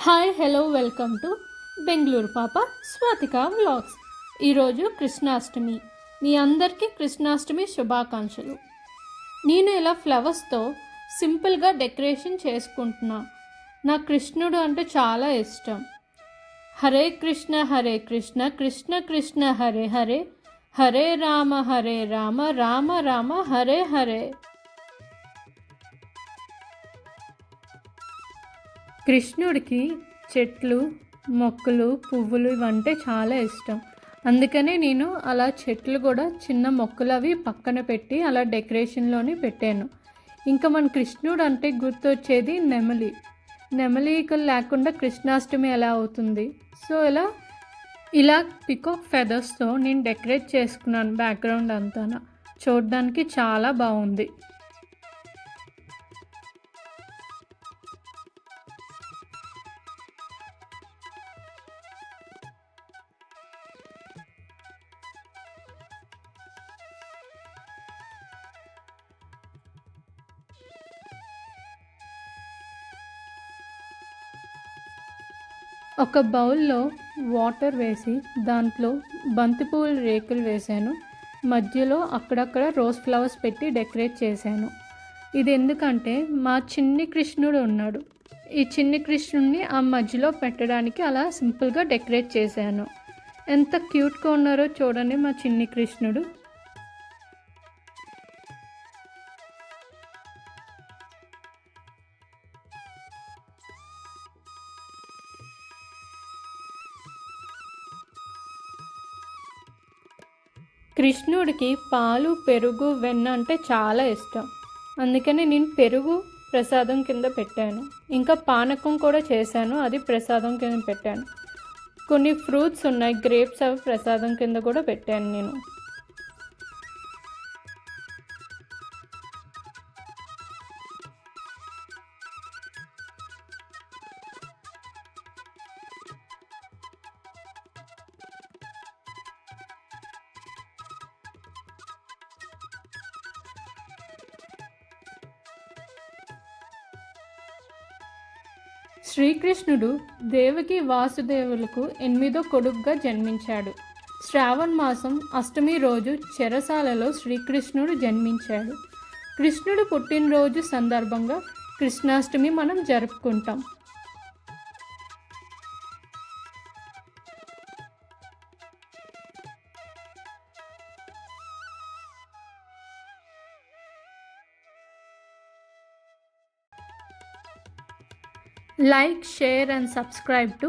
Hi hello welcome to Bengaluru పాప Swathika vlogs. ఈరోజు కృష్ణాష్టమి. మీ అందరికీ కృష్ణాష్టమి శుభాకాంక్షలు. నేను ఇలా ఫ్లవర్స్తో సింపుల్గా డెకరేషన్ చేసుకుంటున్నా. నా కృష్ణుడు అంటే చాలా ఇష్టం. హరే కృష్ణ కృష్ణ కృష్ణ హరే హరే, హరే రామ రామ రామ హరే హరే. కృష్ణుడికి చెట్లు, మొక్కలు, పువ్వులు ఇవంటే చాలా ఇష్టం. అందుకనే నేను అలా చెట్లు కూడా చిన్న మొక్కలు అవి పక్కన పెట్టి అలా డెకరేషన్లోనే పెట్టాను. ఇంకా మన కృష్ణుడు అంటే గుర్తొచ్చేది నెమలి. నెమలికలు లేకుండా కృష్ణాష్టమి ఎలా అవుతుంది? సో ఇలా పికాక్ ఫెదర్స్తో నేను డెకరేట్ చేసుకున్నాను. బ్యాక్గ్రౌండ్ అంతా చూడడానికి చాలా బాగుంది. ఒక బౌల్లో వాటర్ వేసి దాంట్లో బంతిపూల రేకులు వేశాను. మధ్యలో అక్కడక్కడ రోజ్ ఫ్లవర్స్ పెట్టి డెకరేట్ చేశాను. ఇది ఎందుకంటే మా చిన్ని కృష్ణుడు ఉన్నాడు. ఈ చిన్ని కృష్ణుడిని ఆ మధ్యలో పెట్టడానికి అలా సింపుల్గా డెకరేట్ చేశాను. ఎంత క్యూట్గా ఉన్నారో చూడండి మా చిన్ని కృష్ణుడు. కృష్ణుడికి పాలు, పెరుగు, వెన్న అంటే చాలా ఇష్టం. అందుకని నేను పెరుగు ప్రసాదం కింద పెట్టాను. ఇంకా పానకం కూడా చేశాను, అది ప్రసాదం కింద పెట్టాను. కొన్ని ఫ్రూట్స్ ఉన్నాయి, గ్రేప్స్, అవి ప్రసాదం కింద కూడా పెట్టాను నేను. శ్రీకృష్ణుడు దేవకి వాసుదేవులకు 8వ కొడుకుగా జన్మించాడు. శ్రావణ మాసం అష్టమి రోజు చెరసాలలో శ్రీకృష్ణుడు జన్మించాడు. కృష్ణుడు పుట్టినరోజు సందర్భంగా కృష్ణాష్టమి మనం జరుపుకుంటాం. Like, share and subscribe to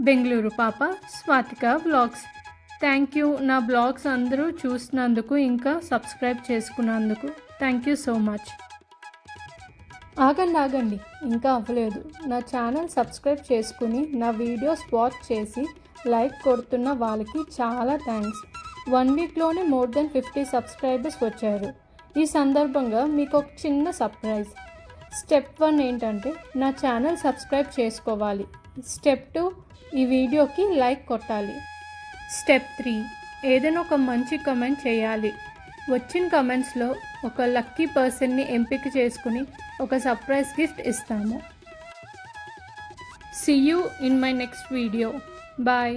Bengaluru పాప స్వాతిక వ్లాగ్స్. థ్యాంక్ యూ నా బ్లాగ్స్ అందరూ చూసినందుకు, ఇంకా సబ్స్క్రైబ్ చేసుకున్నందుకు. Thank you so much. ఆగండి, ఇంకా అవ్వలేదు. నా ఛానల్ సబ్స్క్రైబ్ చేసుకుని నా వీడియోస్ వాచ్ చేసి లైక్ కొడుతున్న వాళ్ళకి చాలా థ్యాంక్స్. 1 వీక్లోనే more than 50 సబ్స్క్రైబర్స్ వచ్చారు. ఈ సందర్భంగా మీకు ఒక చిన్న సర్ప్రైజ్. స్టెప్ 1 ఏంటంటే నా ఛానల్ సబ్స్క్రైబ్ చేసుకోవాలి. స్టెప్ 2 ఈ వీడియోకి లైక్ కొట్టాలి. స్టెప్ 3 ఏదైనా ఒక మంచి కమెంట్ చేయాలి. వచ్చిన కమెంట్స్లో ఒక లక్కీ పర్సన్ని ఎంపిక చేసుకుని ఒక సర్ప్రైజ్ గిఫ్ట్ ఇస్తాము. See you in my next video. Bye.